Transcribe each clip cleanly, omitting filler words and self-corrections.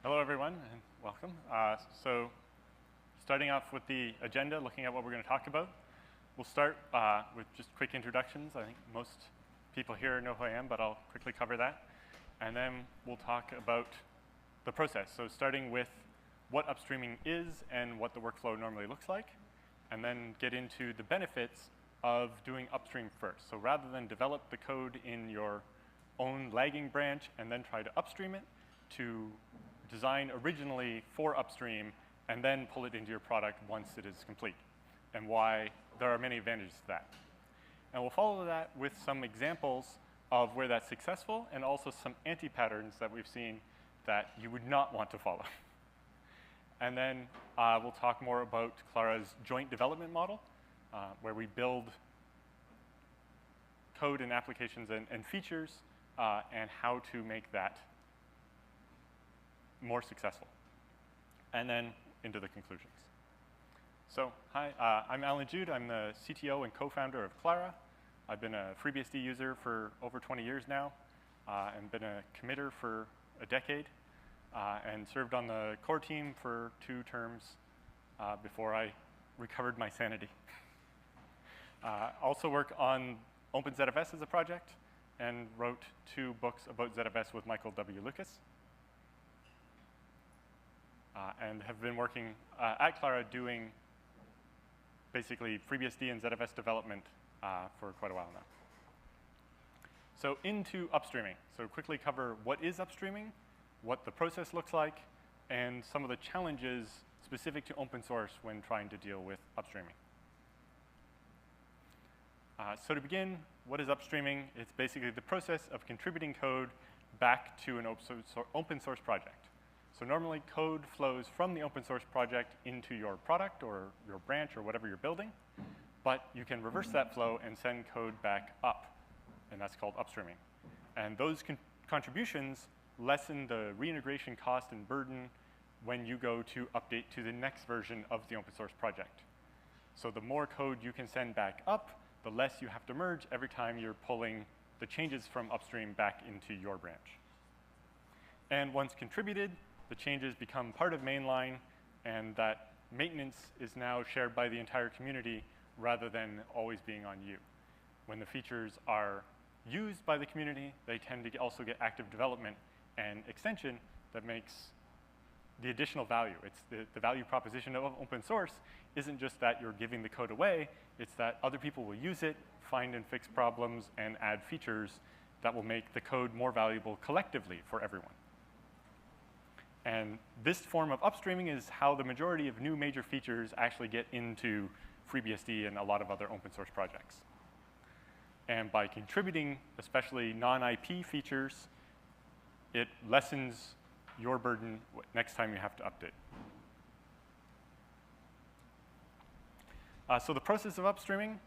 Hello, everyone, and welcome. So starting off with the agenda, looking at what we're going to talk about, we'll start with just quick introductions. I think most people here know who I am, but I'll quickly cover that. And then we'll talk about the process. So starting with what upstreaming is and what the workflow normally looks like, and then get into the benefits of doing upstream first. So rather than develop the code in your own lagging branch and then try to upstream it, to design originally for upstream and then pull it into your product once it is complete, and why there are many advantages to that. And we'll follow that with some examples of where that's successful and also some anti-patterns that we've seen that you would not want to follow. And then we'll talk more about Klara's joint development model, where we build code and applications and features and how to make that more successful. And then into the conclusions. So, hi, I'm Allan Jude. I'm the CTO and co-founder of Klara. I've been a FreeBSD user for over 20 years now, and been a committer for a decade, and served on the core team for 2 terms before I recovered my sanity. Also work on OpenZFS as a project, and wrote 2 books about ZFS with Michael W. Lucas. And have been working at Klara doing basically FreeBSD and ZFS development for quite a while now. So into upstreaming. So quickly cover what is upstreaming, what the process looks like, and some of the challenges specific to open source when trying to deal with upstreaming. So to begin, what is upstreaming? It's basically the process of contributing code back to an open source project. So normally code flows from the open source project into your product or your branch or whatever you're building, but you can reverse that flow and send code back up, and that's called upstreaming. And those contributions lessen the reintegration cost and burden when you go to update to the next version of the open source project. So the more code you can send back up, the less you have to merge every time you're pulling the changes from upstream back into your branch. And once contributed, the changes become part of mainline, and that maintenance is now shared by the entire community rather than always being on you. When the features are used by the community, they tend to also get active development and extension that makes the additional value. It's the value proposition of open source isn't just that you're giving the code away, it's that other people will use it, find and fix problems, and add features that will make the code more valuable collectively for everyone. And this form of upstreaming is how the majority of new major features actually get into FreeBSD and a lot of other open source projects. And by contributing, especially non-IP features, it lessens your burden next time you have to update. So the process of upstreaming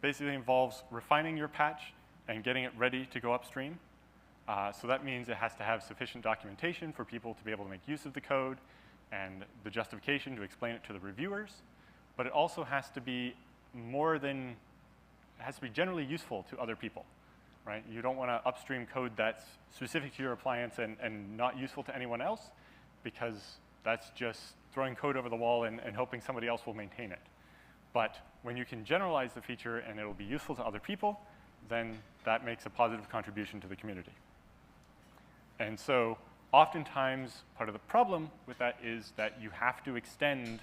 basically involves refining your patch and getting it ready to go upstream. So that means it has to have sufficient documentation for people to be able to make use of the code and the justification to explain it to the reviewers. But it also has to be it has to be generally useful to other people, right? You don't want to upstream code that's specific to your appliance and not useful to anyone else, because that's just throwing code over the wall and hoping somebody else will maintain it. But when you can generalize the feature and it'll be useful to other people, then that makes a positive contribution to the community. And so oftentimes, part of the problem with that is that you have to extend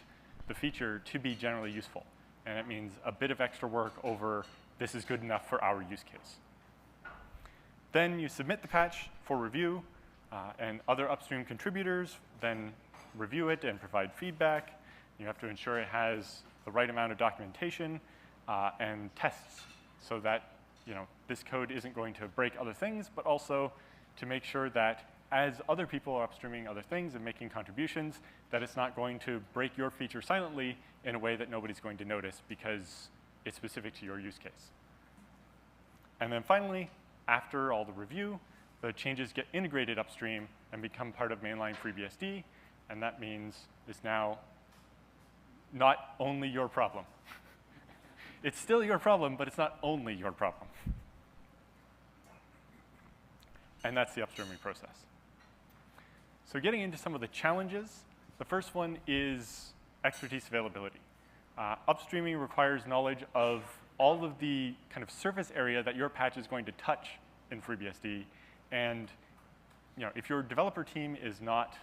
the feature to be generally useful. And it means a bit of extra work over, this is good enough for our use case. Then you submit the patch for review, and other upstream contributors then review it and provide feedback. You have to ensure it has the right amount of documentation and tests, so that this code isn't going to break other things, but also to make sure that as other people are upstreaming other things and making contributions, that it's not going to break your feature silently in a way that nobody's going to notice because it's specific to your use case. And then finally, after all the review, the changes get integrated upstream and become part of mainline FreeBSD, and that means it's now not only your problem. It's still your problem, but it's not only your problem. And that's the upstreaming process. So getting into some of the challenges, the first one is expertise availability. Upstreaming requires knowledge of all of the kind of surface area that your patch is going to touch in FreeBSD. And if your developer team is not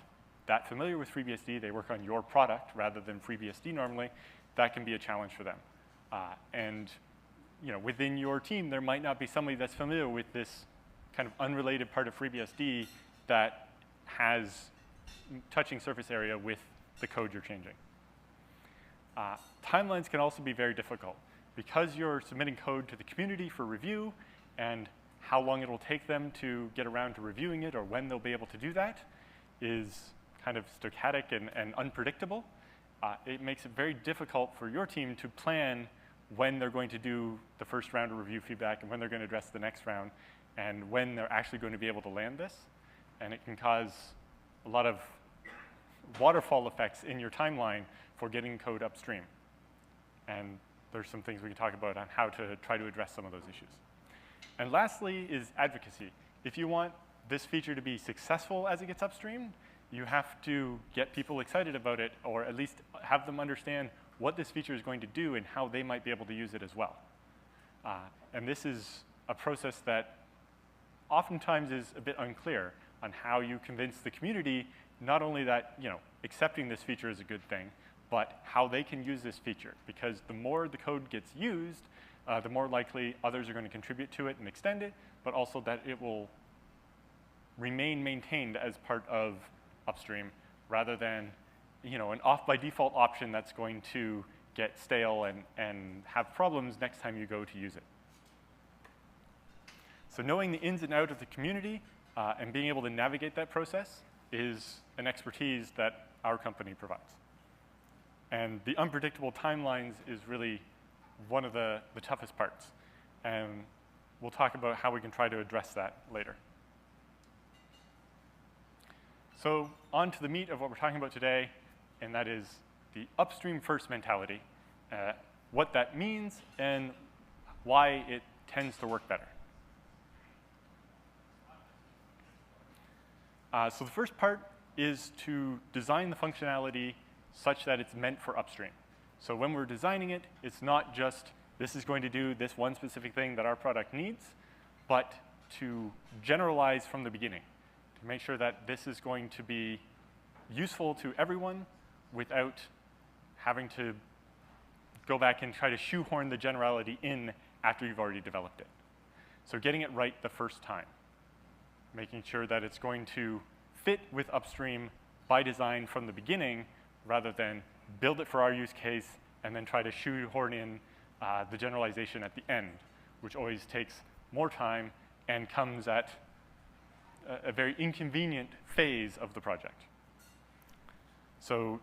that familiar with FreeBSD, they work on your product rather than FreeBSD normally, that can be a challenge for them. And within your team, there might not be somebody that's familiar with this kind of unrelated part of FreeBSD that has touching surface area with the code you're changing. Timelines can also be very difficult. Because you're submitting code to the community for review, and how long it will take them to get around to reviewing it or when they'll be able to do that is kind of stochastic and unpredictable. It makes it very difficult for your team to plan when they're going to do the first round of review feedback and when they're going to address the next round and when they're actually going to be able to land this. And it can cause a lot of waterfall effects in your timeline for getting code upstream. And there's some things we can talk about on how to try to address some of those issues. And lastly is advocacy. If you want this feature to be successful as it gets upstreamed, you have to get people excited about it, or at least have them understand what this feature is going to do and how they might be able to use it as well. And this is a process that oftentimes is a bit unclear on how you convince the community not only that accepting this feature is a good thing, but how they can use this feature. Because the more the code gets used, the more likely others are going to contribute to it and extend it, but also that it will remain maintained as part of upstream rather than an off-by-default option that's going to get stale and have problems next time you go to use it. So knowing the ins and outs of the community and being able to navigate that process is an expertise that our company provides. And the unpredictable timelines is really one of the toughest parts. And we'll talk about how we can try to address that later. So on to the meat of what we're talking about today, and that is the upstream first mentality, what that means, and why it tends to work better. So the first part is to design the functionality such that it's meant for upstream. So when we're designing it, it's not just this is going to do this one specific thing that our product needs, but to generalize from the beginning, to make sure that this is going to be useful to everyone without having to go back and try to shoehorn the generality in after you've already developed it. So getting it right the first time, making sure that it's going to fit with upstream by design from the beginning rather than build it for our use case and then try to shoehorn in the generalization at the end, which always takes more time and comes at a very inconvenient phase of the project. So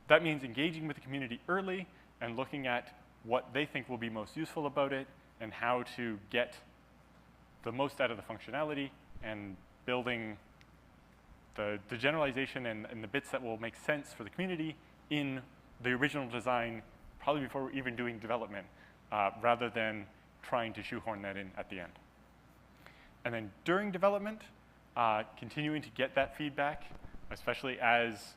that means engaging with the community early and looking at what they think will be most useful about it and how to get the most out of the functionality and building the generalization and the bits that will make sense for the community in the original design, probably before we're even doing development, rather than trying to shoehorn that in at the end. And then during development, continuing to get that feedback, especially as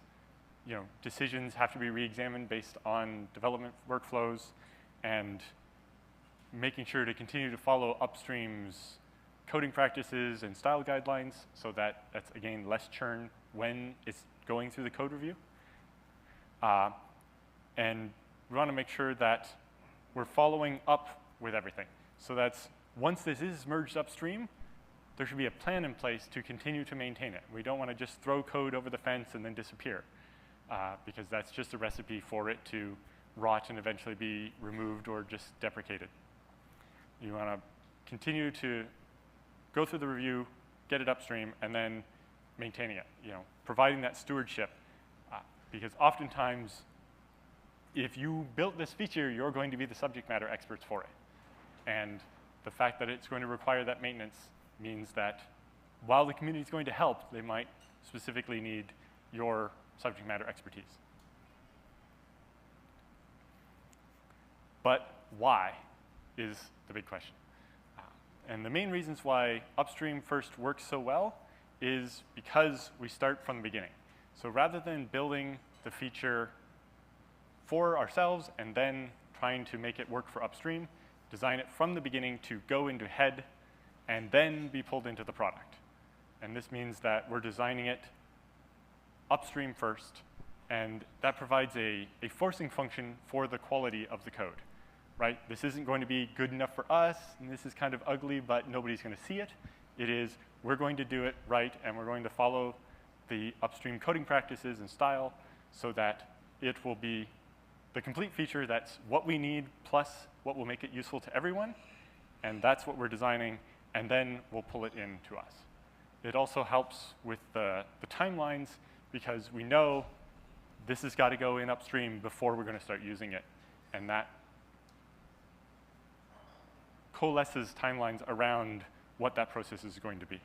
decisions have to be re-examined based on development workflows, and making sure to continue to follow upstream's coding practices and style guidelines so that that's, again, less churn when it's going through the code review. And we want to make sure that we're following up with everything. So that's, once this is merged upstream, there should be a plan in place to continue to maintain it. We don't want to just throw code over the fence and then disappear, because that's just a recipe for it to rot and eventually be removed or just deprecated. You want to continue to go through the review, get it upstream, and then maintaining it, providing that stewardship. Because oftentimes, if you built this feature, you're going to be the subject matter experts for it. And the fact that it's going to require that maintenance means that while the community is going to help, they might specifically need your subject matter expertise. But why is the big question. And the main reasons why upstream first works so well is because we start from the beginning. So rather than building the feature for ourselves and then trying to make it work for upstream, design it from the beginning to go into head and then be pulled into the product. And this means that we're designing it upstream first, and that provides a forcing function for the quality of the code, right? This isn't going to be good enough for us, and this is kind of ugly, but nobody's going to see it. It is, we're going to do it right, and we're going to follow the upstream coding practices and style so that it will be the complete feature that's what we need plus what will make it useful to everyone, and that's what we're designing, and then we'll pull it in to us. It also helps with the timelines because we know this has got to go in upstream before we're going to start using it, and that coalesces timelines around what that process is going to be.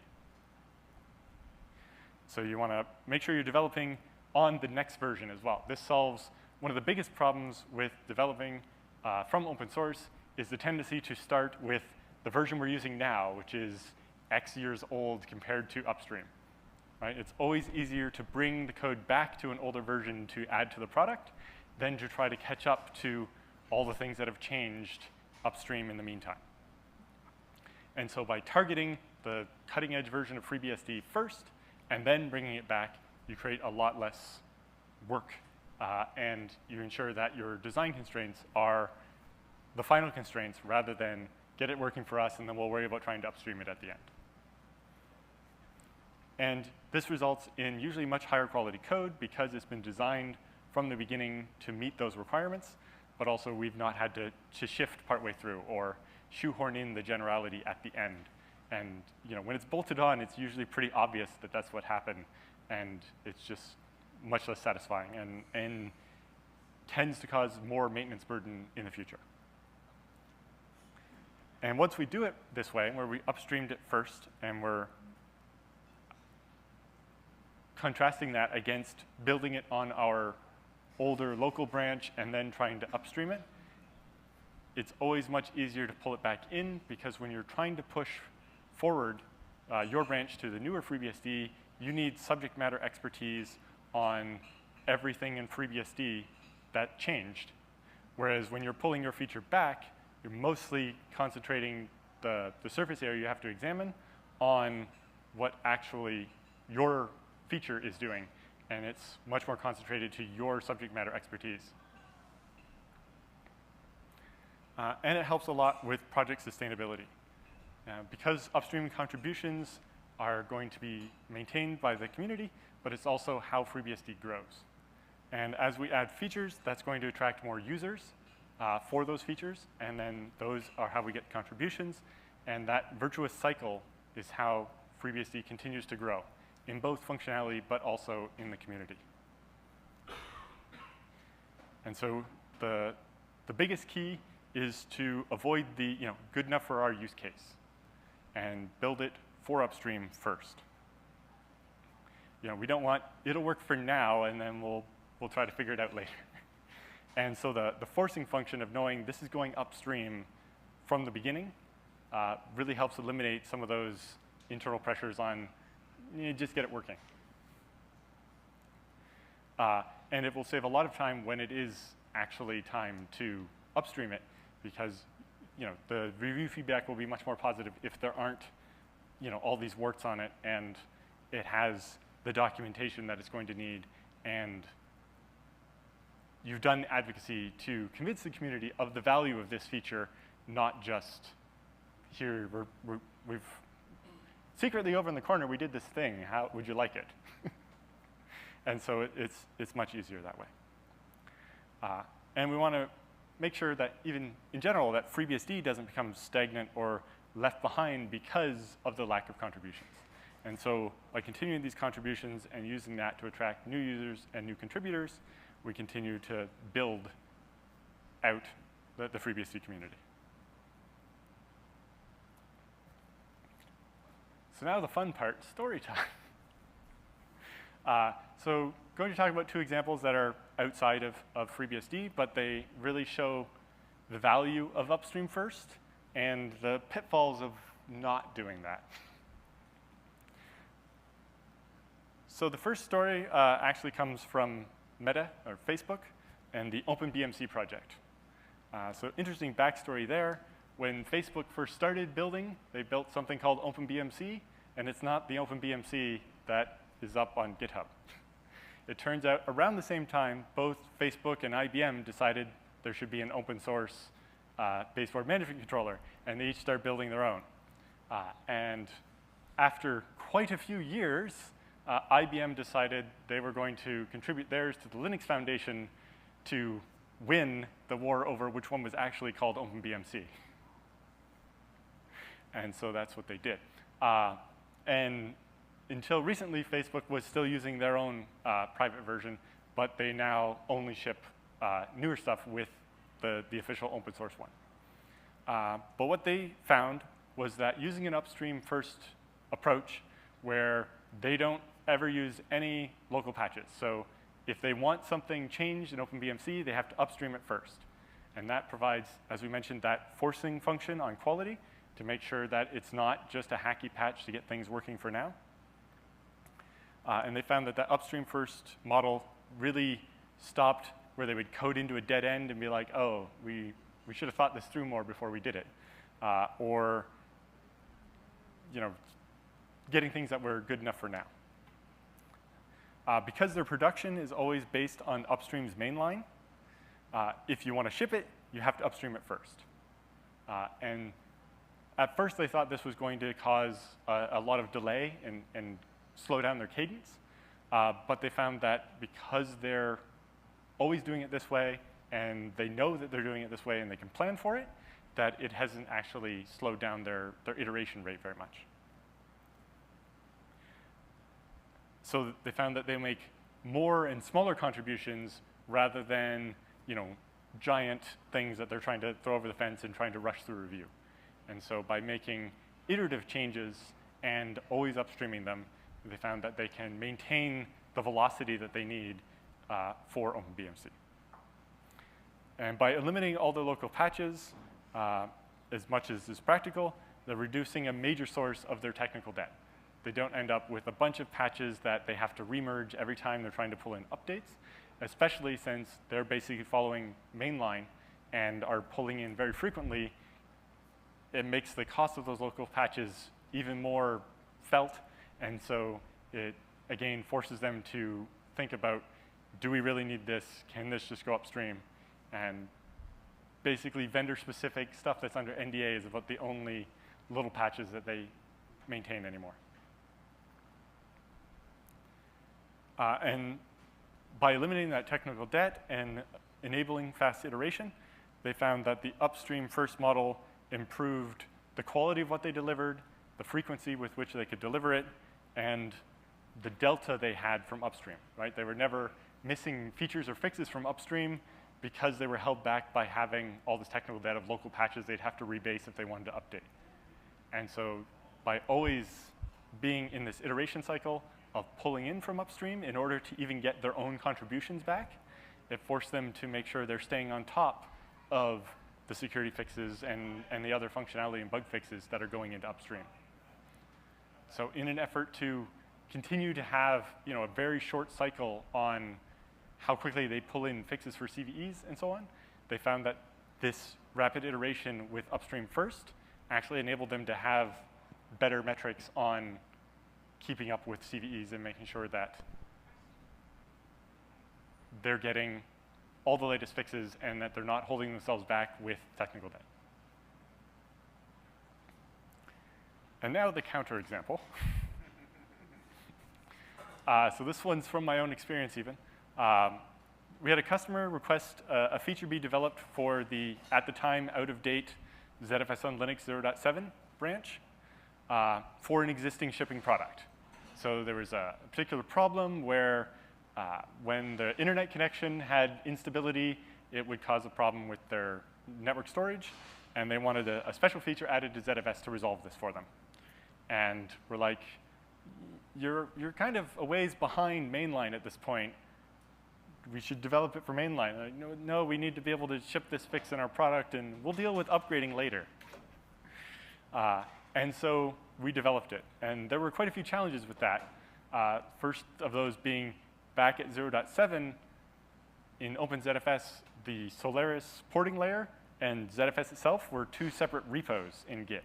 So you want to make sure you're developing on the next version as well. This solves one of the biggest problems with developing from open source is the tendency to start with the version we're using now, which is X years old compared to upstream. Right? It's always easier to bring the code back to an older version to add to the product than to try to catch up to all the things that have changed upstream in the meantime. And so by targeting the cutting edge version of FreeBSD first and then bringing it back, you create a lot less work and you ensure that your design constraints are the final constraints rather than get it working for us and then we'll worry about trying to upstream it at the end. And this results in usually much higher quality code because it's been designed from the beginning to meet those requirements, but also we've not had to shift partway through or shoehorn in the generality at the end. And when it's bolted on, it's usually pretty obvious that that's what happened, and it's just much less satisfying and tends to cause more maintenance burden in the future. And once we do it this way, where we upstreamed it first and we're contrasting that against building it on our older local branch and then trying to upstream it, it's always much easier to pull it back in because when you're trying to push forward your branch to the newer FreeBSD, you need subject matter expertise on everything in FreeBSD that changed. Whereas when you're pulling your feature back, you're mostly concentrating the surface area you have to examine on what actually your feature is doing, and it's much more concentrated to your subject matter expertise. And it helps a lot with project sustainability. Because upstream contributions are going to be maintained by the community, but it's also how FreeBSD grows. And as we add features, that's going to attract more users for those features, and then those are how we get contributions, and that virtuous cycle is how FreeBSD continues to grow in both functionality, but also in the community. And so the biggest key is to avoid the good enough for our use case and build it for upstream first. We don't want, it'll work for now, and then we'll try to figure it out later. And so the forcing function of knowing this is going upstream from the beginning really helps eliminate some of those internal pressures on just get it working. And it will save a lot of time when it is actually time to upstream it because the review feedback will be much more positive if there aren't all these warts on it and it has the documentation that it's going to need and you've done advocacy to convince the community of the value of this feature, not just here, we've secretly over in the corner, we did this thing. How would you like it? And so it's much easier that way. And we want to make sure that even in general, that FreeBSD doesn't become stagnant or left behind because of the lack of contributions. And so by continuing these contributions and using that to attract new users and new contributors, we continue to build out the FreeBSD community. So now the fun part, story time. So going to talk about two examples that are outside of FreeBSD, but they really show the value of upstream first and the pitfalls of not doing that. So the first story actually comes from Meta, or Facebook, and the Open BMC project. So interesting backstory there. When Facebook first started building, they built something called Open BMC, and it's not the Open BMC that is up on GitHub. It turns out around the same time, both Facebook and IBM decided there should be an open source baseboard management controller, and they each start building their own. And after quite a few years, IBM decided they were going to contribute theirs to the Linux Foundation to win the war over which one was actually called Open BMC. And so that's what they did. And until recently, Facebook was still using their own private version, but they now only ship newer stuff with the official open source one. But what they found was that using an upstream first approach where they don't ever use any local patches. So if they want something changed in OpenBMC, they have to upstream it first. And that provides, as we mentioned, that forcing function on quality to make sure that it's not just a hacky patch to get things working for now. And they found that that upstream first model really stopped where they would code into a dead end and be like, oh, we should have thought this through more before we did it. Or getting things that were good enough for now. Because their production is always based on upstream's mainline, if you want to ship it, you have to upstream it first. And at first, they thought this was going to cause a lot of delay and slow down their cadence. But they found that because they're always doing it this way, and they know that they're doing it this way, and they can plan for it, that it hasn't actually slowed down their iteration rate very much. So they found that they make more and smaller contributions rather than giant things that they're trying to throw over the fence and trying to rush through review. And so by making iterative changes and always upstreaming them, they found that they can maintain the velocity that they need for OpenBMC. And by eliminating all the local patches, as much as is practical, they're reducing a major source of their technical debt. They don't end up with a bunch of patches that they have to remerge every time they're trying to pull in updates, especially since they're basically following mainline and are pulling in very frequently. It makes the cost of those local patches even more felt, and so it, again, forces them to think about, do we really need this? Can this just go upstream? And basically, vendor-specific stuff that's under NDA is about the only little patches that they maintain anymore. And by eliminating that technical debt and enabling fast iteration, they found that the upstream first model improved the quality of what they delivered, the frequency with which they could deliver it, and the delta they had from upstream, right? They were never missing features or fixes from upstream because they were held back by having all this technical debt of local patches they'd have to rebase if they wanted to update. And so by always being in this iteration cycle of pulling in from upstream in order to even get their own contributions back, it forced them to make sure they're staying on top of the security fixes and the other functionality and bug fixes that are going into upstream. So in an effort to continue to have a very short cycle on how quickly they pull in fixes for CVEs and so on, they found that this rapid iteration with upstream first actually enabled them to have better metrics on keeping up with CVEs and making sure that they're getting all the latest fixes and that they're not holding themselves back with technical debt. And now the counter example. So this one's from my own experience even. We had a customer request a feature be developed for the, at the time, out-of-date ZFS on Linux 0.7 branch for an existing shipping product. So there was a particular problem where when the internet connection had instability, it would cause a problem with their network storage, and they wanted a special feature added to ZFS to resolve this for them. And we're like, you're kind of a ways behind mainline at this point. We should develop it for mainline. Like, no, we need to be able to ship this fix in our product, and we'll deal with upgrading later. And so we developed it. And there were quite a few challenges with that. First of those being back at 0.7 in OpenZFS, the Solaris porting layer and ZFS itself were two separate repos in Git.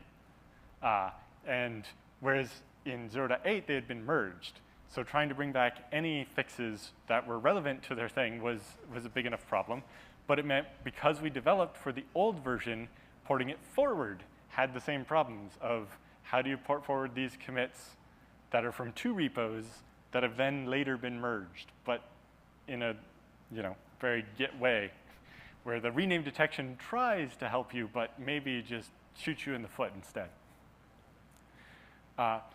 And whereas in 0.8, they had been merged. So trying to bring back any fixes that were relevant to their thing was a big enough problem. But it meant because we developed for the old version, porting it forward had the same problems of how do you port forward these commits that are from two repos that have then later been merged, but in a very Git way, where the rename detection tries to help you, but maybe just shoots you in the foot instead.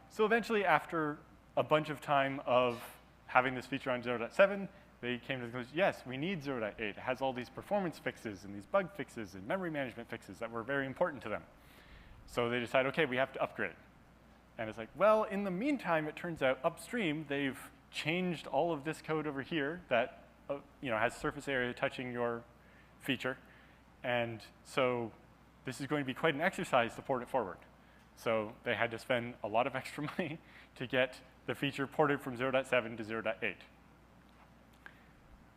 So eventually, after a bunch of time of having this feature on 0.7, they came to the conclusion, yes, we need 0.8. It has all these performance fixes and these bug fixes and memory management fixes that were very important to them. So they decided, OK, we have to upgrade. And it's like, well, in the meantime, it turns out upstream, they've changed all of this code over here that has surface area touching your feature. And so this is going to be quite an exercise to port it forward. So they had to spend a lot of extra money to get the feature ported from 0.7 to 0.8.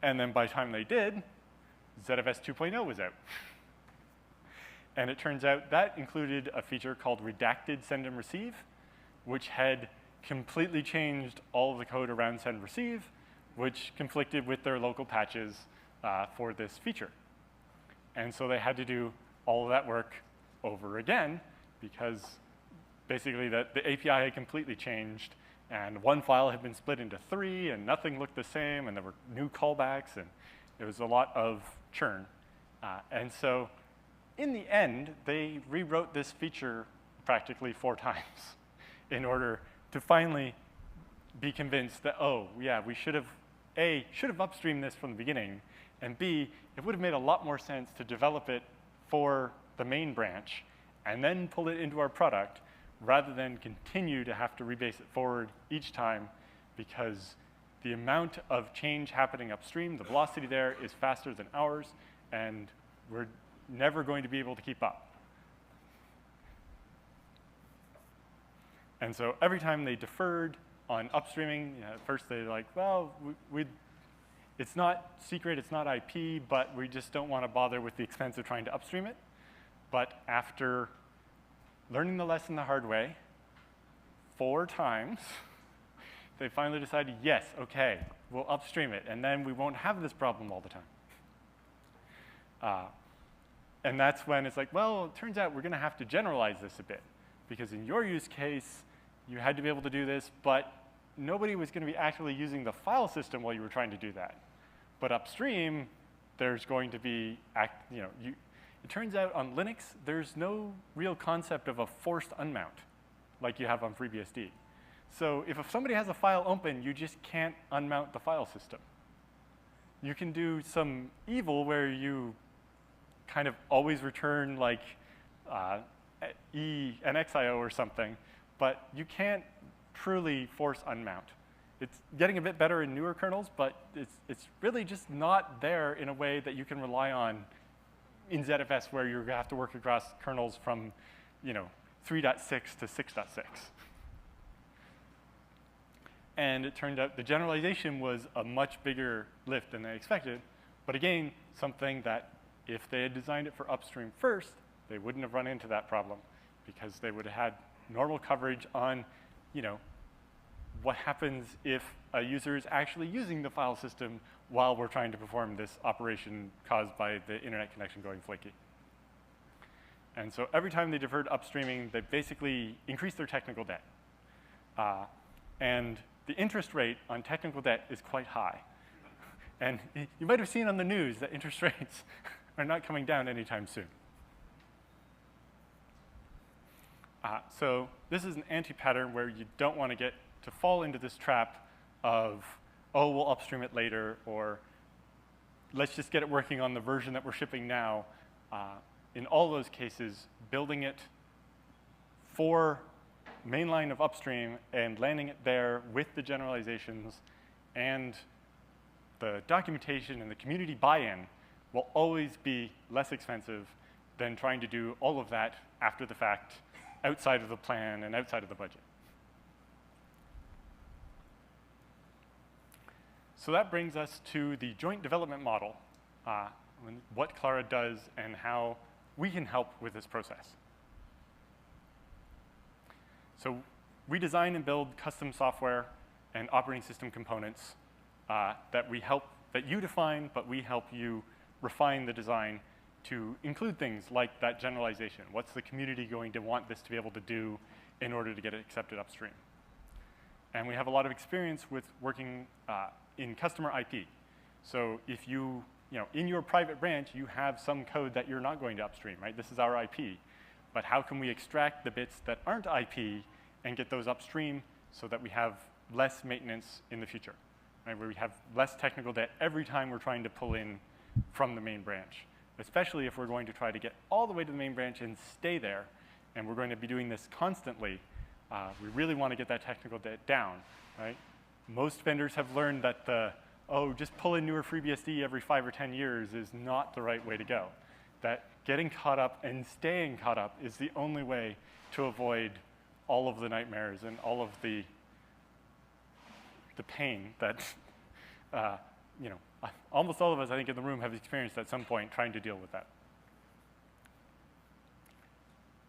And then by the time they did, ZFS 2.0 was out. And it turns out that included a feature called redacted send and receive, which had completely changed all of the code around send and receive, which conflicted with their local patches for this feature. And so they had to do all of that work over again, because basically the API had completely changed, and one file had been split into 3, and nothing looked the same, and there were new callbacks, and there was a lot of churn. And so in the end, they rewrote this feature practically 4 times in order to finally be convinced that, oh, yeah, we should have, A, should have upstreamed this from the beginning, and B, it would have made a lot more sense to develop it for the main branch and then pull it into our product rather than continue to have to rebase it forward each time, because the amount of change happening upstream, the velocity there is faster than ours, and we're never going to be able to keep up. And so every time they deferred on upstreaming, at first they're like, well, it's not secret, it's not IP, but we just don't want to bother with the expense of trying to upstream it. But after learning the lesson the hard way 4 times, they finally decided, yes, OK, we'll upstream it, and then we won't have this problem all the time. And that's when it's like, well, it turns out we're going to have to generalize this a bit, because in your use case, you had to be able to do this, but nobody was going to be actually using the file system while you were trying to do that. But upstream, there's going to be, it turns out on Linux, there's no real concept of a forced unmount like you have on FreeBSD. So if somebody has a file open, you just can't unmount the file system. You can do some evil where you kind of always return like an XIO or something, but you can't truly force unmount. It's getting a bit better in newer kernels, but it's really just not there in a way that you can rely on in ZFS, where you have to work across kernels from 3.6 to 6.6. And it turned out the generalization was a much bigger lift than they expected, but again, something that if they had designed it for upstream first, they wouldn't have run into that problem, because they would have had normal coverage on what happens if a user is actually using the file system while we're trying to perform this operation caused by the internet connection going flaky. And so every time they deferred upstreaming, they basically increased their technical debt. And the interest rate on technical debt is quite high. And you might have seen on the news that interest rates are not coming down anytime soon. So this is an anti-pattern where you don't want to get to fall into this trap of, oh, we'll upstream it later, or let's just get it working on the version that we're shipping now. In all those cases, building it for mainline of upstream and landing it there with the generalizations and the documentation and the community buy-in will always be less expensive than trying to do all of that after the fact, outside of the plan and outside of the budget. So that brings us to the joint development model, what Klara does and how we can help with this process. So we design and build custom software and operating system components that you define, but we help you refine the design to include things like that generalization. What's the community going to want this to be able to do in order to get it accepted upstream? And we have a lot of experience with working in customer IP. So if in your private branch, you have some code that you're not going to upstream, right? This is our IP. But how can we extract the bits that aren't IP and get those upstream so that we have less maintenance in the future, right? Where we have less technical debt every time we're trying to pull in from the main branch, especially if we're going to try to get all the way to the main branch and stay there, and we're going to be doing this constantly. We really want to get that technical debt down, right? Most vendors have learned that just pull in newer FreeBSD every 5 or 10 years is not the right way to go. That getting caught up and staying caught up is the only way to avoid all of the nightmares and all of the pain that, almost all of us, I think, in the room have experienced at some point trying to deal with that.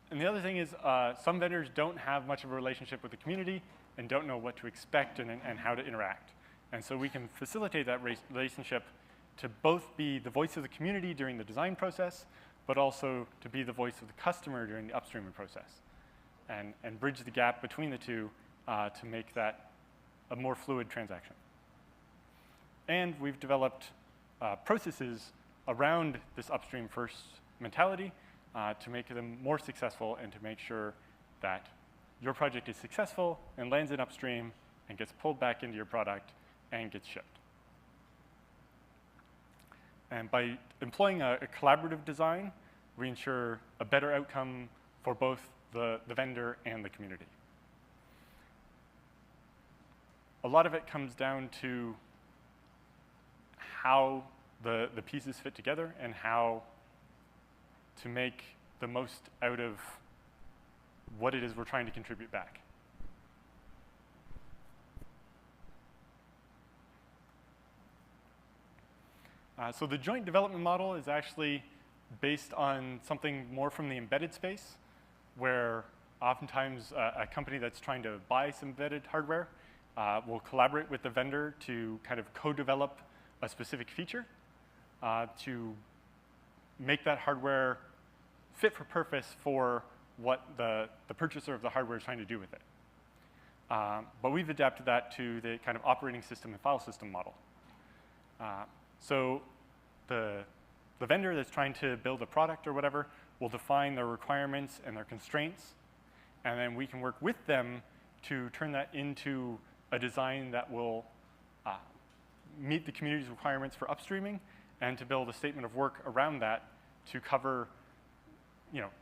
And the other thing is some vendors don't have much of a relationship with the community and don't know what to expect and how to interact. And so we can facilitate that relationship to both be the voice of the community during the design process, but also to be the voice of the customer during the upstreaming process, and bridge the gap between the two to make that a more fluid transaction. And we've developed processes around this upstream first mentality to make them more successful and to make sure that your project is successful and lands in upstream and gets pulled back into your product and gets shipped. And by employing a collaborative design, we ensure a better outcome for both the vendor and the community. A lot of it comes down to how the pieces fit together and how to make the most out of what it is we're trying to contribute back. So the joint development model is actually based on something more from the embedded space, where oftentimes a company that's trying to buy some embedded hardware will collaborate with the vendor to kind of co-develop a specific feature to make that hardware fit for purpose for what the purchaser of the hardware is trying to do with it. But we've adapted that to the kind of operating system and file system model. So the vendor that's trying to build a product or whatever will define their requirements and their constraints, and then we can work with them to turn that into a design that will meet the community's requirements for upstreaming, and to build a statement of work around that to cover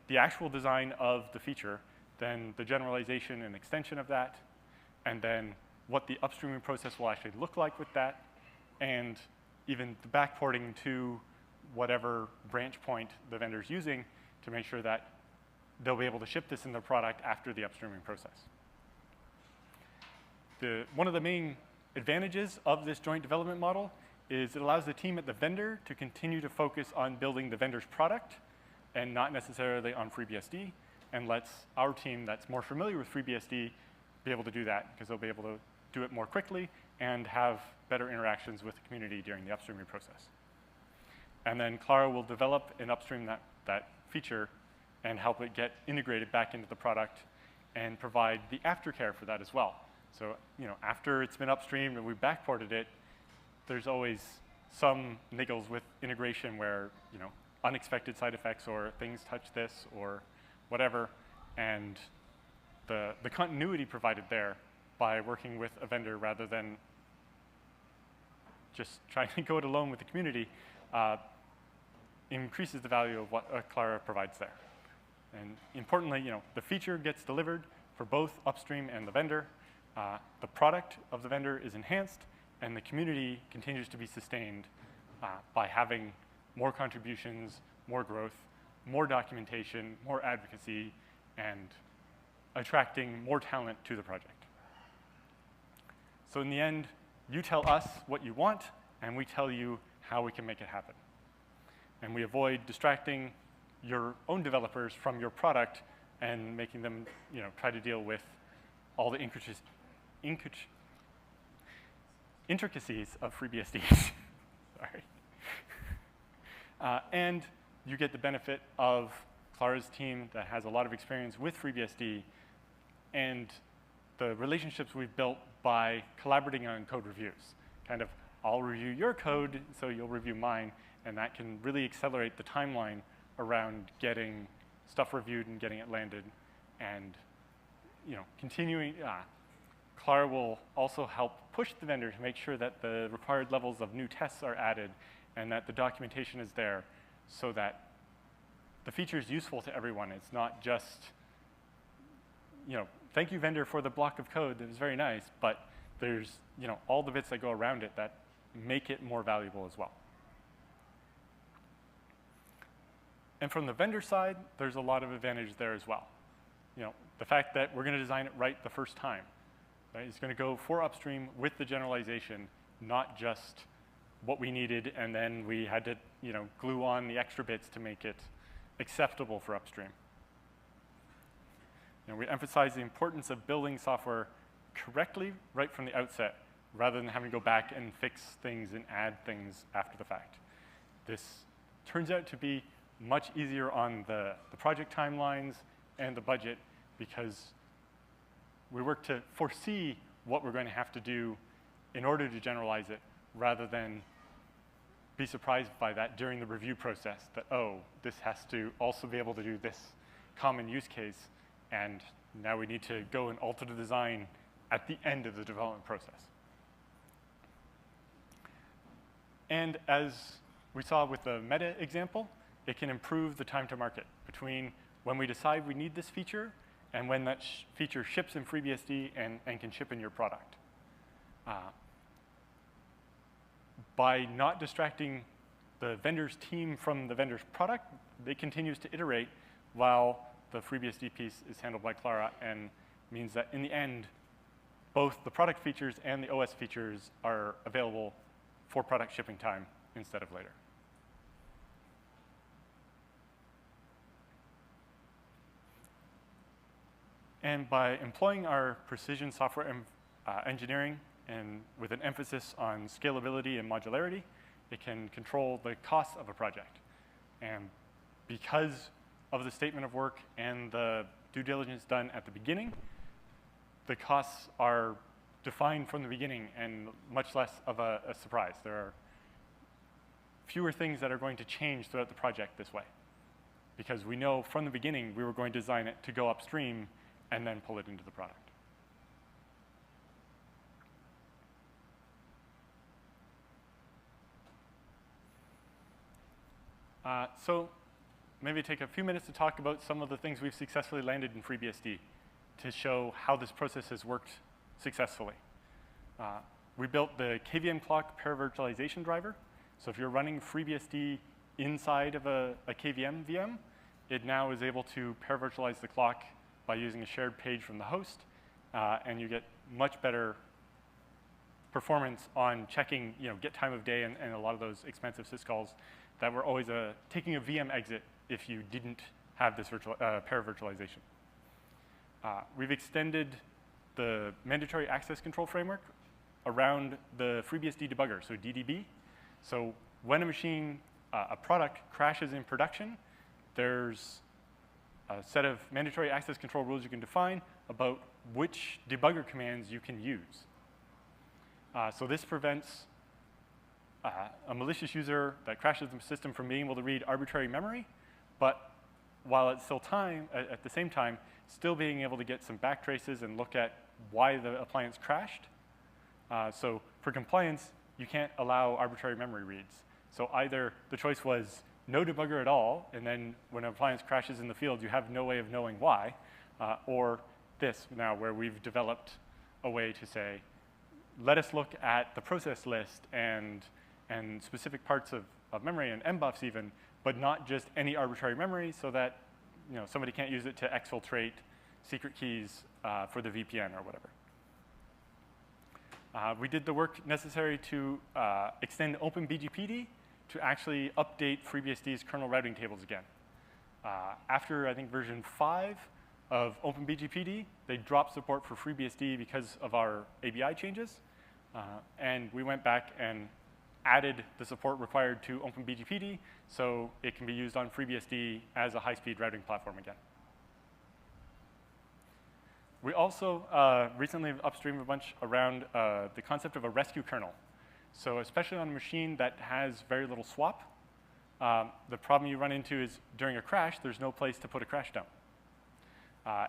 the actual design of the feature, then the generalization and extension of that, and then what the upstreaming process will actually look like with that, and even the backporting to whatever branch point the vendor's using to make sure that they'll be able to ship this in their product after the upstreaming process. One of the main advantages of this joint development model is it allows the team at the vendor to continue to focus on building the vendor's product and not necessarily on FreeBSD, and lets our team that's more familiar with FreeBSD be able to do that, because they'll be able to do it more quickly and have better interactions with the community during the upstreaming process. And then Klara will develop and upstream that feature and help it get integrated back into the product and provide the aftercare for that as well. So after it's been upstreamed and we backported it, there's always some niggles with integration where unexpected side effects or things touch this or whatever, and the continuity provided there by working with a vendor rather than just trying to go it alone with the community increases the value of what Klara provides there. And importantly, the feature gets delivered for both upstream and the vendor. The product of the vendor is enhanced, and the community continues to be sustained by having more contributions, more growth, more documentation, more advocacy, and attracting more talent to the project. So in the end, you tell us what you want, and we tell you how we can make it happen. And we avoid distracting your own developers from your product and making them, try to deal with all the intricacies of FreeBSD. Sorry. And you get the benefit of Klara's team that has a lot of experience with FreeBSD and the relationships we've built by collaborating on code reviews. Kind of, I'll review your code, so you'll review mine, and that can really accelerate the timeline around getting stuff reviewed and getting it landed. And continuing, Klara will also help push the vendor to make sure that the required levels of new tests are added and that the documentation is there so that the feature is useful to everyone. It's not just, thank you, vendor, for the block of code. That was very nice, but there's, all the bits that go around it that make it more valuable as well. And from the vendor side, there's a lot of advantage there as well. The fact that we're going to design it right the first time. Right? It's going to go for upstream with the generalization, not just what we needed, and then we had to, glue on the extra bits to make it acceptable for upstream. We emphasize the importance of building software correctly right from the outset, rather than having to go back and fix things and add things after the fact. This turns out to be much easier on the project timelines and the budget because we work to foresee what we're going to have to do in order to generalize it, rather than be surprised by that during the review process, that, oh, this has to also be able to do this common use case, and now we need to go and alter the design at the end of the development process. And as we saw with the meta example, it can improve the time to market between when we decide we need this feature and when that feature ships in FreeBSD and can ship in your product. By not distracting the vendor's team from the vendor's product, it continues to iterate while the FreeBSD piece is handled by Klara, and means that in the end, both the product features and the OS features are available for product shipping time instead of later. And by employing our precision software engineering and with an emphasis on scalability and modularity, it can control the costs of a project. And because of the statement of work and the due diligence done at the beginning, the costs are defined from the beginning and much less of a surprise. There are fewer things that are going to change throughout the project this way, because we know from the beginning we were going to design it to go upstream and then pull it into the product. So maybe take a few minutes to talk about some of the things we've successfully landed in FreeBSD to show how this process has worked successfully. We built the KVM clock paravirtualization driver. So if you're running FreeBSD inside of a KVM VM, it now is able to paravirtualize the clock by using a shared page from the host, and you get much better performance on checking, get time of day and a lot of those expensive syscalls that were always taking a VM exit if you didn't have this paravirtualization. We've extended the mandatory access control framework around the FreeBSD debugger, so DDB. So when a machine, a product crashes in production, there's a set of mandatory access control rules you can define about which debugger commands you can use. So this prevents a malicious user that crashes the system from being able to read arbitrary memory, but while at the same time, still being able to get some backtraces and look at why the appliance crashed. So for compliance, you can't allow arbitrary memory reads. So either the choice was no debugger at all, and then when an appliance crashes in the field, you have no way of knowing why, or this now, where we've developed a way to say, let us look at the process list and specific parts of memory and mbuffs even, but not just any arbitrary memory, so that somebody can't use it to exfiltrate secret keys for the VPN or whatever. We did the work necessary to extend Open BGPD to actually update FreeBSD's kernel routing tables again. After, I think, version 5 of Open BGPD, they dropped support for FreeBSD because of our ABI changes. And we went back and added the support required to Open BGPD so it can be used on FreeBSD as a high-speed routing platform again. We also recently upstreamed a bunch around the concept of a rescue kernel. So especially on a machine that has very little swap, the problem you run into is during a crash, there's no place to put a crash dump.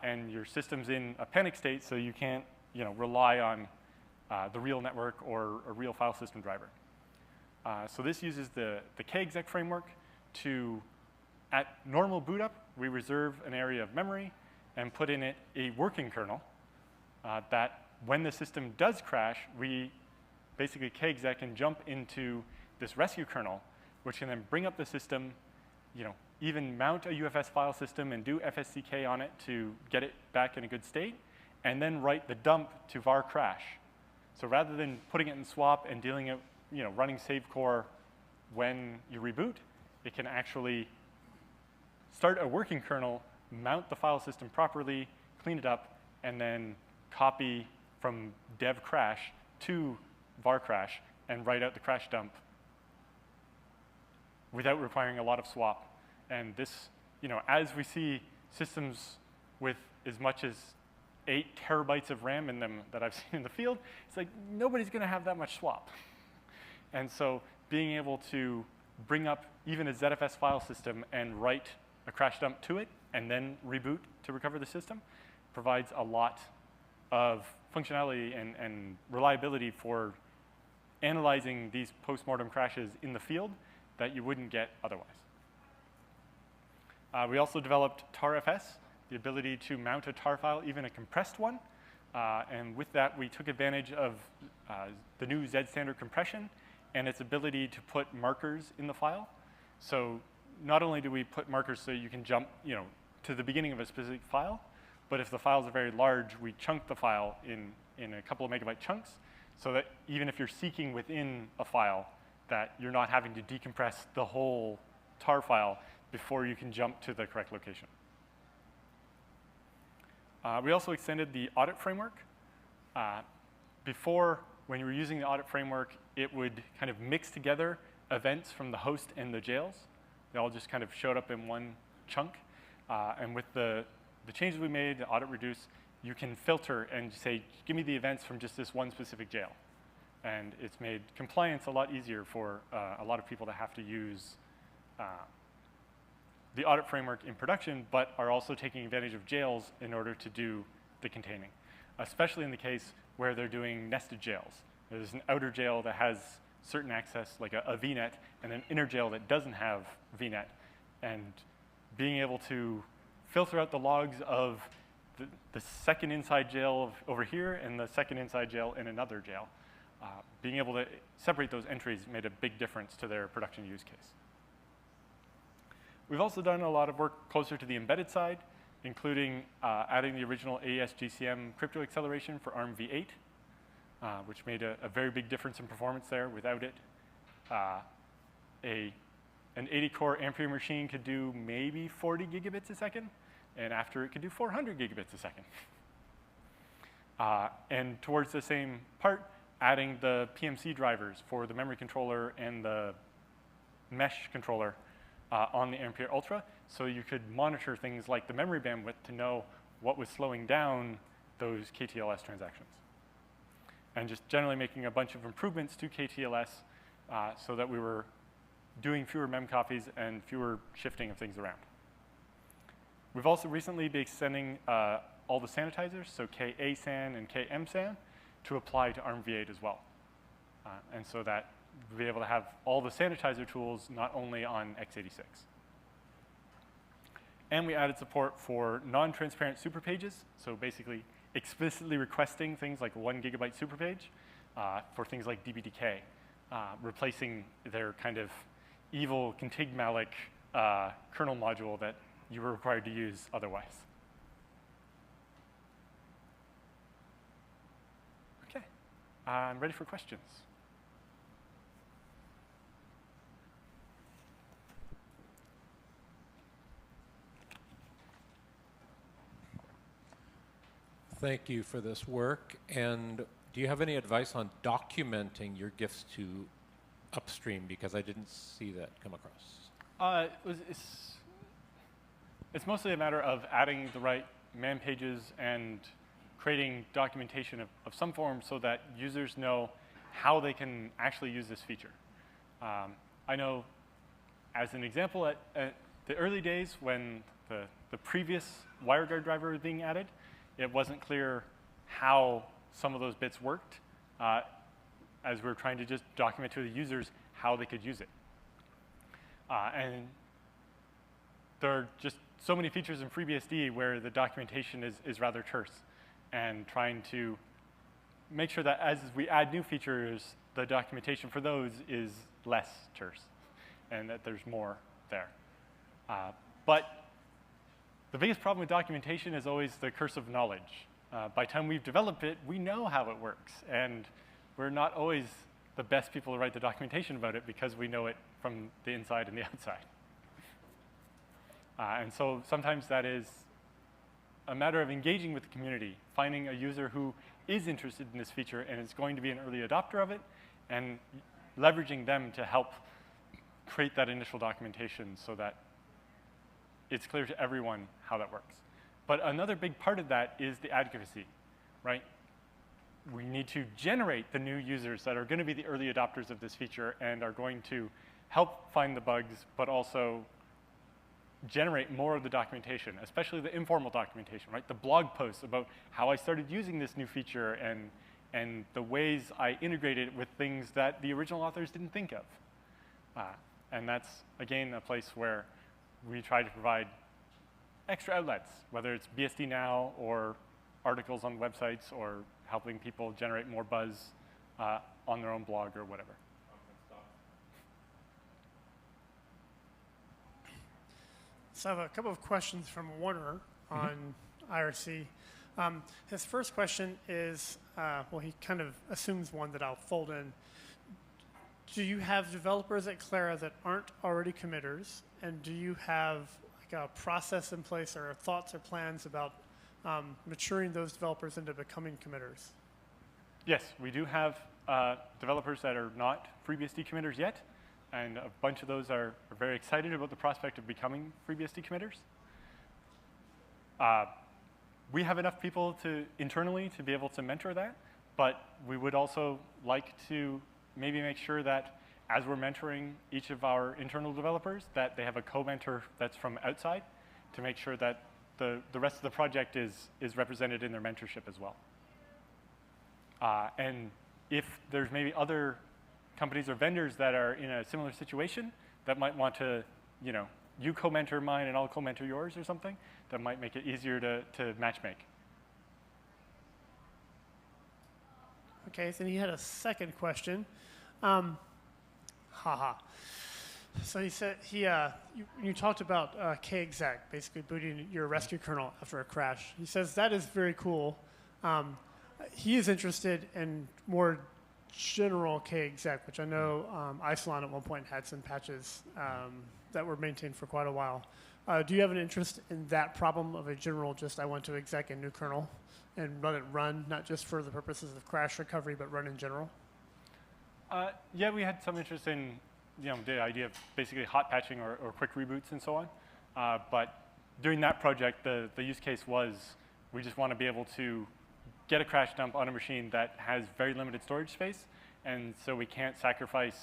And your system's in a panic state, so you can't rely on the real network or a real file system driver. So this uses the KEXA framework to, at normal boot up, we reserve an area of memory and put in it a working kernel that when the system does crash, we basically KEXA can jump into this rescue kernel, which can then bring up the system, even mount a UFS file system and do FSCK on it to get it back in a good state, and then write the dump to var crash. So rather than putting it in swap and dealing it, running save core when you reboot, it can actually start a working kernel, mount the file system properly, clean it up, and then copy from dev crash to var crash and write out the crash dump without requiring a lot of swap. And this, as we see systems with as much as 8 terabytes of RAM in them that I've seen in the field, it's like nobody's going to have that much swap. And so being able to bring up even a ZFS file system and write a crash dump to it and then reboot to recover the system provides a lot of functionality and reliability for analyzing these post-mortem crashes in the field that you wouldn't get otherwise. We also developed tarfs, the ability to mount a tar file, even a compressed one. And with that, we took advantage of the new Z standard compression and its ability to put markers in the file. So not only do we put markers so you can jump to the beginning of a specific file, but if the files are very large, we chunk the file in a couple of megabyte chunks so that even if you're seeking within a file, that you're not having to decompress the whole tar file before you can jump to the correct location. We also extended the audit framework. Before, when you were using the audit framework, it would kind of mix together events from the host and the jails. They all just kind of showed up in one chunk. And with the changes we made, the audit reduce, you can filter and say, give me the events from just this one specific jail. And it's made compliance a lot easier for a lot of people that have to use the audit framework in production, but are also taking advantage of jails in order to do the containing, especially in the case where they're doing nested jails. There's an outer jail that has certain access, like a VNet, and an inner jail that doesn't have VNet. And being able to filter out the logs of the second inside jail over here and the second inside jail in another jail, being able to separate those entries made a big difference to their production use case. We've also done a lot of work closer to the embedded side, including adding the original AES GCM crypto acceleration for ARM v8, which made a very big difference in performance there. Without it, an 80-core Ampere machine could do maybe 40 gigabits a second, and after it could do 400 gigabits a second. And towards the same part, adding the PMC drivers for the memory controller and the mesh controller on the Ampere Ultra, so you could monitor things like the memory bandwidth to know what was slowing down those KTLS transactions. And just generally making a bunch of improvements to KTLS so that we were doing fewer mem copies and fewer shifting of things around. We've also recently been extending all the sanitizers, so KASAN and KMSAN, to apply to ARM v8 as well. And so that we'll be able to have all the sanitizer tools not only on x86. And we added support for non-transparent superpages, so basically explicitly requesting things like 1 gigabyte superpage for things like DBDK, replacing their kind of evil config malloc kernel module that you were required to use otherwise. Okay. I'm ready for questions. Thank you for this work. And do you have any advice on documenting your gifts to upstream? Because I didn't see that come across. It's mostly a matter of adding the right man pages and creating documentation of some form so that users know how they can actually use this feature. I know, as an example, at the early days when the previous WireGuard driver was being added, it wasn't clear how some of those bits worked as we were trying to just document to the users how they could use it. And there are just so many features in FreeBSD where the documentation is rather terse, and trying to make sure that as we add new features, the documentation for those is less terse and that there's more there. But the biggest problem with documentation is always the curse of knowledge. By the time we've developed it, we know how it works, and we're not always the best people to write the documentation about it because we know it from the inside and the outside. And so sometimes that is a matter of engaging with the community, finding a user who is interested in this feature and is going to be an early adopter of it, and leveraging them to help create that initial documentation so that it's clear to everyone how that works. But another big part of that is the advocacy, right? We need to generate the new users that are going to be the early adopters of this feature and are going to help find the bugs, but also generate more of the documentation, especially the informal documentation, right? The blog posts about how I started using this new feature and the ways I integrated it with things that the original authors didn't think of. And that's, again, a place where we try to provide extra outlets, whether it's BSD Now or articles on websites or helping people generate more buzz on their own blog or whatever. So I have a couple of questions from Warner on IRC. His first question is, well, he kind of assumes one that I'll fold in. Do you have developers at Klara that aren't already committers? And do you have like a process in place or thoughts or plans about maturing those developers into becoming committers? Yes, we do have developers that are not FreeBSD committers yet. And a bunch of those are very excited about the prospect of becoming FreeBSD committers. We have enough people internally to be able to mentor that, but we would also like to maybe make sure that as we're mentoring each of our internal developers, that they have a co-mentor that's from outside to make sure that the rest of the project is represented in their mentorship as well. And if there's maybe other companies or vendors that are in a similar situation that might want to, you co-mentor mine and I'll co-mentor yours or something, that might make it easier to matchmake. Okay, so he had a second question. So he said you talked about KEXA, basically booting your rescue kernel after a crash. He says that is very cool. He is interested in more general KEXA, which I know Isilon at one point had some patches that were maintained for quite a while. Do you have an interest in that problem of a general, just I want to exec a new kernel and let it run, not just for the purposes of crash recovery, but run in general? Yeah, we had some interest in the idea of basically hot patching or quick reboots and so on. But during that project, the use case was we just want to be able to get a crash dump on a machine that has very limited storage space, and so we can't sacrifice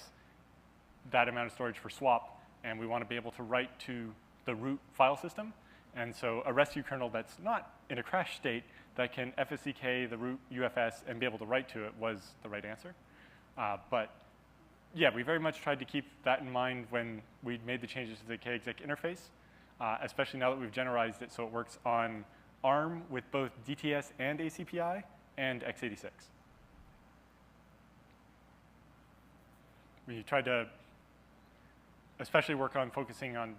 that amount of storage for swap, and we want to be able to write to the root file system. And so a rescue kernel that's not in a crash state that can FSCK the root UFS and be able to write to it was the right answer. But yeah, we very much tried to keep that in mind when we made the changes to the KEXA interface, especially now that we've generalized it so it works on ARM with both DTS and ACPI and x86. We tried to especially work on focusing on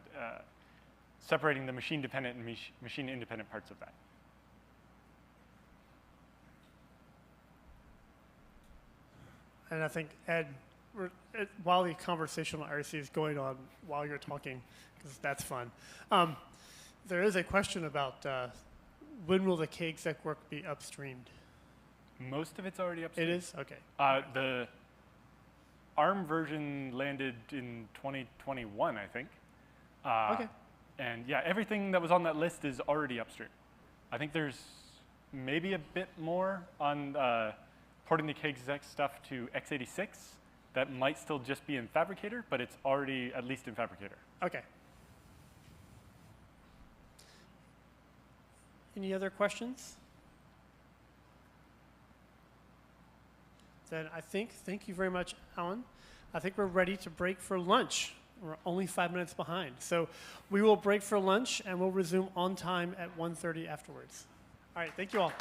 separating the machine-dependent and machine-independent parts of that. And I think, Ed, while the conversational IRC is going on while you're talking, because that's fun, there is a question about when will the KEXA be upstreamed? Most of it's already upstreamed. It is? Okay. The ARM version landed in 2021, I think. Okay. And yeah, everything that was on that list is already upstream. I think there's maybe a bit more on porting the KEXA stuff to x86 that might still just be in Fabricator, but it's already at least in Fabricator. Okay. Any other questions? Then I think, thank you very much, Allan. I think we're ready to break for lunch. We're only 5 minutes behind. So we will break for lunch, and we'll resume on time at 1:30 afterwards. All right, thank you all.